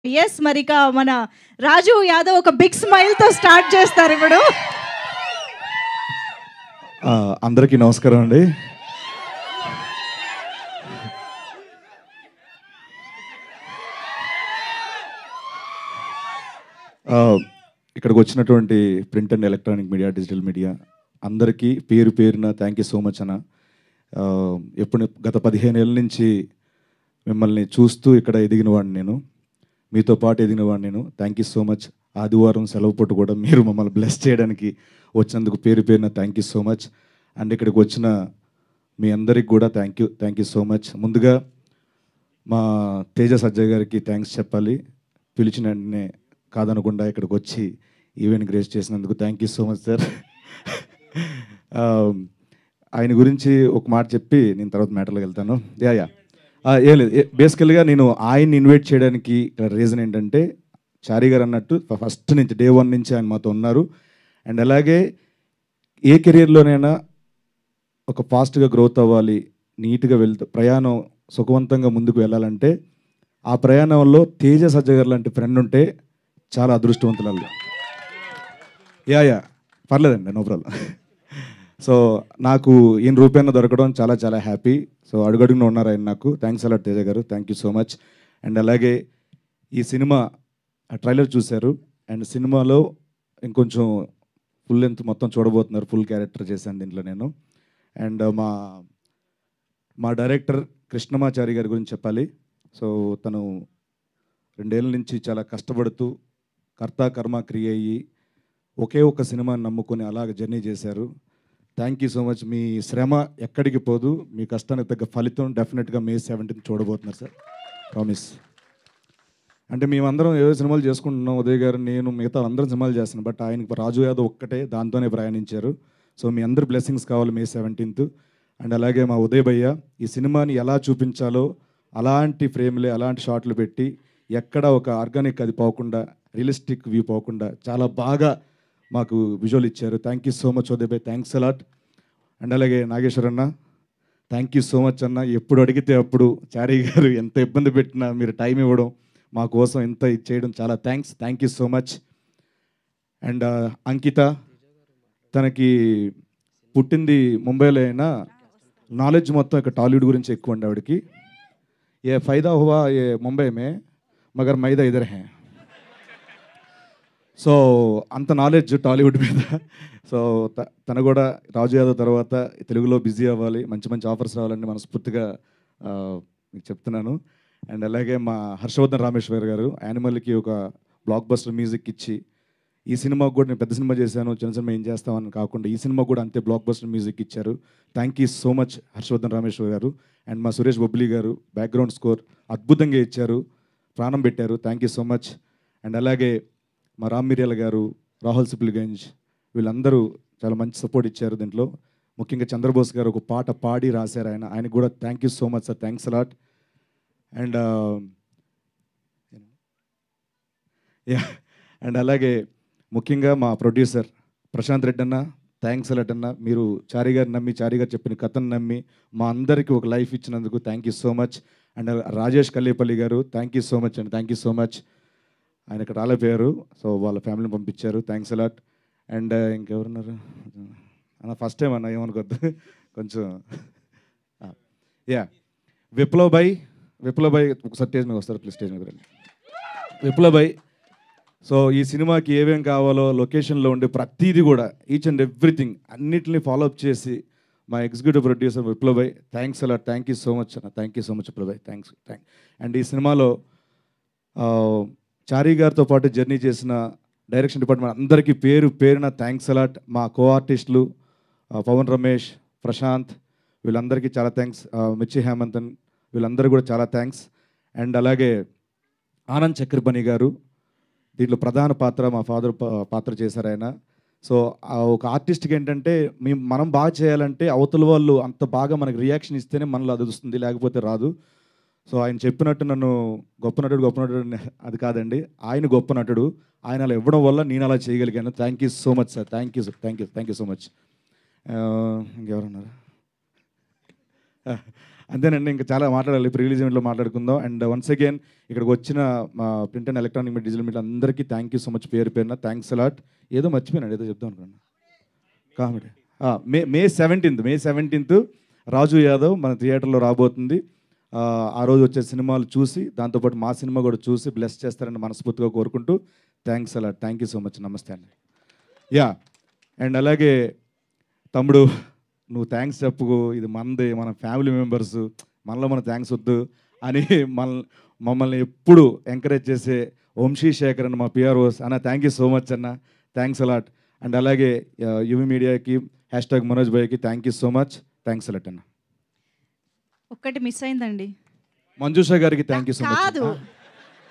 Yes మరిక మన రాజు యాదవ్ ఒక బిగ్ స్మైల్ తో స్టార్ట్ చేస్తారు ఇప్పుడు. అందరికీ నమస్కారం అండి. ఇక్కడికి వచ్చినటువంటి print and electronic media, digital media అందరికీ పేరు పేరున థ్యాంక్ యూ సో మచ్ అన్న. ఎప్పుడు గత 15 ఏళ్ళ నుంచి మిమ్మల్ని చూస్తూ ఇక్కడ ఎదిగిన వాడిని నేను, మీతో పాటు ఎదిగిన వాడిని నేను. Thank you so much. ఆదివారం సెలవు పూట కూడా మీరు మమ్మల్ని బ్లెస్ చేయడానికి వచ్చినందుకు పేరు పేరున thank you so much. And ఇక్కడికి వచ్చిన మీ అందరికి కూడా థ్యాంక్ యూ సో మచ్. ముందుగా మా తేజ సజ్జయ్ గారికి థ్యాంక్స్ చెప్పాలి. పిలిచిన వెంటనే కాదనకుండా ఇక్కడికి వచ్చి ఈవెంట్ గ్రేస్ చేసినందుకు thank you so much sir. ఆయన గురించి ఒక మాట చెప్పి నేను తర్వాత మ్యాటర్లోకి వెళ్తాను. ఏం లేదు, బేసికల్గా నేను ఆయన్ని ఇన్వైట్ చేయడానికి రీజన్ ఏంటంటే, చారీ గారు అన్నట్టు ఫస్ట్ నుంచి డే 1 నుంచి ఆయన మాతో ఉన్నారు. అండ్ అలాగే ఏ కెరీర్లోనైనా ఒక ఫాస్ట్గా గ్రోత్ అవ్వాలి, నీట్గా ప్రయాణం సుఖవంతంగా ముందుకు వెళ్ళాలంటే ఆ ప్రయాణంలో తేజ సజ్జయ్ గారు లాంటి ఫ్రెండ్ ఉంటే చాలా అదృష్టవంతులు. పర్లేదండి, నో ప్రాబ్లం. సో నాకు ఈయన రూపాయన దొరకడం చాలా చాలా హ్యాపీ. సో అడుగడుగున ఉన్నారు ఆయన నాకు. థ్యాంక్స్ అలాట్ తేజ గారు, thank you so much. And అలాగే ఈ సినిమా ట్రైలర్ చూశారు, అండ్ సినిమాలో ఇంకొంచెం ఫుల్ లెంత్ మొత్తం చూడబోతున్నారు. ఫుల్ క్యారెక్టర్ చేశాను దీంట్లో నేను. అండ్ మా డైరెక్టర్ కృష్ణమాచారి గారి గురించి చెప్పాలి. సో తను 2 ఏళ్ళ నుంచి చాలా కష్టపడుతూ కర్త కర్మ క్రియ అయ్యి ఒకే ఒక సినిమాని నమ్ముకొని అలాగ జర్నీ చేశారు. Thank you so much. మీ శ్రమ ఎక్కడికి పోదు, మీ కష్టానికి తగ్గ ఫలితం డెఫినెట్గా May 17 చూడబోతున్నారు సార్, ప్రామిస్. అంటే మేమందరం ఏదో సినిమాలు చేసుకుంటున్నాం, ఉదయ్ గారు, నేను, మిగతా అందరం సినిమాలు చేస్తున్నాం. బట్ ఆయనకి రాజు యాదవ్ ఒక్కటే దాంతోనే ప్రయాణించారు. సో మీ అందరి బ్లెస్సింగ్స్ కావాలి May 17. అండ్ అలాగే మా ఉదయ్ భయ్య ఈ సినిమాని ఎలా చూపించాలో అలాంటి ఫ్రేమ్లే, అలాంటి షాట్లు పెట్టి ఎక్కడ ఒక ఆర్గానిక్ అది పోకుండా, రియలిస్టిక్ వ్యూ పోకుండా చాలా బాగా మాకు విజువల్ ఇచ్చారు. Thank you so much Uday భయ్, థ్యాంక్స్ అలాట్. అండ్ అలాగే నాగేశ్వర్ అన్న, థ్యాంక్ యూ సో మచ్ అన్న. ఎప్పుడు అడిగితే అప్పుడు చారీ గారు ఎంత ఇబ్బంది పెట్టినా మీరు టైం ఇవ్వడం, మా కోసం ఎంత ఇచ్చేయడం చాలా thank you so much. And Ankita, తనకి పుట్టింది ముంబైలో అయినా నాలెడ్జ్ మొత్తం ఇక్కడ టాలీవుడ్ గురించి ఎక్కువ అండి ఆవిడకి. ఏ ఫైదా హువా ఏ ముంబై మే మగర్ మైదా ఇదర్ హే. సో అంత నాలెడ్జ్ టాలీవుడ్ మీద. సో తను కూడా రాజు యాదవ్ తర్వాత తెలుగులో బిజీ అవ్వాలి, మంచి మంచి ఆఫర్స్ రావాలని మనస్ఫూర్తిగా మీకు చెప్తున్నాను. అండ్ అలాగే మా హర్షవర్ధన్ రామేశ్వర్ గారు యానిమల్కి ఒక బ్లాక్ బస్టర్ మ్యూజిక్ ఇచ్చి, ఈ సినిమాకు కూడా నేను పెద్ద సినిమా చేశాను, చిన్న సినిమా ఏం చేస్తామని కాకుండా ఈ సినిమా కూడా అంతే బ్లాక్ బస్టర్ మ్యూజిక్ ఇచ్చారు. Thank you so much Harshavardhan Rameshwar garu. And మా సురేష్ బొబ్లీ గారు బ్యాక్గ్రౌండ్ స్కోర్ అద్భుతంగా ఇచ్చారు, ప్రాణం పెట్టారు. Thank you so much. And అలాగే మా రామ్ మిర్యాల గారు, రాహుల్ సిప్లిగంజ్, వీళ్ళందరూ చాలా మంచి సపోర్ట్ ఇచ్చారు దీంట్లో. ముఖ్యంగా చంద్రబోస్ గారు ఒక పాట పాడి రాశారు, ఆయనకు కూడా thank you so much sir, thanks a lot. And and అలాగే ముఖ్యంగా మా ప్రొడ్యూసర్ ప్రశాంత్ రెడ్డి అన్న, థ్యాంక్స్ అలాట్ అన్న. మీరు చారీ గారు నమ్మి, చారీ గారు చెప్పిన కథను నమ్మి మా అందరికీ ఒక లైఫ్ ఇచ్చినందుకు thank you so much. And Rajesh Kallepalli గారు, థ్యాంక్ యూ సో మచ్ అండి, థ్యాంక్ యూ సో మచ్. ఆయన ఇక్కడ రాలేపోయారు, సో వాళ్ళ ఫ్యామిలీని పంపించారు, థ్యాంక్స్ అలాట్. అండ్ ఇంకెవరున్నారు అన్న, ఫస్ట్ టైం అన్న ఏమనుకోద్దు కొంచెం. విప్లవ్ భాయ్ ఒకసారి స్టేజ్ మీద వస్తారు ప్లీజ్, స్టేజ్ మీద రండి. విప్లవ్ భాయ్, సో ఈ సినిమాకి ఏమేం కావాలో లొకేషన్లో ఉండే ప్రతిదీ కూడా ఈచ్ అండ్ ఎవ్రీథింగ్ అన్నిటిని ఫాలోఅప్ చేసి మా executive producer Viplav bhai, thanks a lot, thank you so much అన్న, thank you so much Viplav bhai, thanks. And ఈ సినిమాలో చారీ గారితో పాటు జర్నీ చేసిన డైరెక్షన్ డిపార్ట్మెంట్ అందరికీ పేరు పేరున థ్యాంక్స్ అలాట్. మా కో ఆర్టిస్టులు పవన్ రమేష్, ప్రశాంత్, వీళ్ళందరికీ చాలా థ్యాంక్స్. మిర్చి హేమంతన్, వీళ్ళందరూ కూడా చాలా థ్యాంక్స్. అండ్ అలాగే ఆనంద్ చక్రపణి గారు దీంట్లో ప్రధాన పాత్ర, మా ఫాదర్ పాత్ర చేశారు ఆయన. సో ఒక ఆర్టిస్ట్కి ఏంటంటే మనం బాగా చేయాలంటే అవతల వాళ్ళు అంత బాగా మనకి రియాక్షన్ ఇస్తేనే మనలో అది వస్తుంది, లేకపోతే రాదు. సో ఆయన చెప్పినట్టు నన్ను గొప్ప నటుడు అది కాదండి, ఆయన గొప్ప నటుడు, ఆయన అలా ఇవ్వడం వల్ల నేను అలా చేయగలిగాను. Thank you so much sir, thank you so much. ఇంకెవరున్నారు? అంతేనండి, ఇంకా చాలా మాట్లాడాలి, ప్రీ రిలీజ్ ఈవెంట్లో మాట్లాడుకుందాం. అండ్ వన్స్ అగైన్ ఇక్కడికి వచ్చిన print and electronic media, digital media అందరికీ థ్యాంక్ యూ సో మచ్, పేరు పేరున థ్యాంక్స్ అలాట్. ఏదో మర్చిపోయినాడు, ఏదో చెప్దాం అనుకున్నాను. కామెడీ మే 17th రాజు యాదవ్ మన థియేటర్లో రాబోతుంది. ఆ రోజు వచ్చే సినిమాలు చూసి దాంతోపాటు మా సినిమా కూడా చూసి బ్లెస్ చేస్తారని మనస్ఫూర్తిగా కోరుకుంటూ thanks a lot. Thank you so much. నమస్తే అండి. యా, అండ్ అలాగే తమ్ముడు, నువ్వు థ్యాంక్స్ చెప్పుకో, ఇది మనది, మన ఫ్యామిలీ మెంబర్స్, మనలో మన థ్యాంక్స్ వద్దు అని మమ్మల్ని ఎప్పుడు ఎంకరేజ్ చేసే వంశీ శేఖర్ అన్న మా పిఆర్ఓస్ అన్న, థ్యాంక్ యూ సో మచ్ అన్న, థ్యాంక్స్ అలాట్. అండ్ అలాగే యువి మీడియాకి #మనోజ్ భాయ్కి thank you so much, thanks a lot అన్న. ఒక్కటి మిస్ అయిందండి, మంజుషా గారికి థ్యాంక్ యూ సో మచ్. కాదు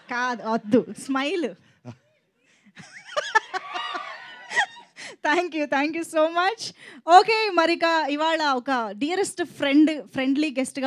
కాదు వద్దు, smile. Thank you so much. Okay, మరి ఇవాళ ఒక డియరెస్ట్ ఫ్రెండ్లీ గెస్ట్గా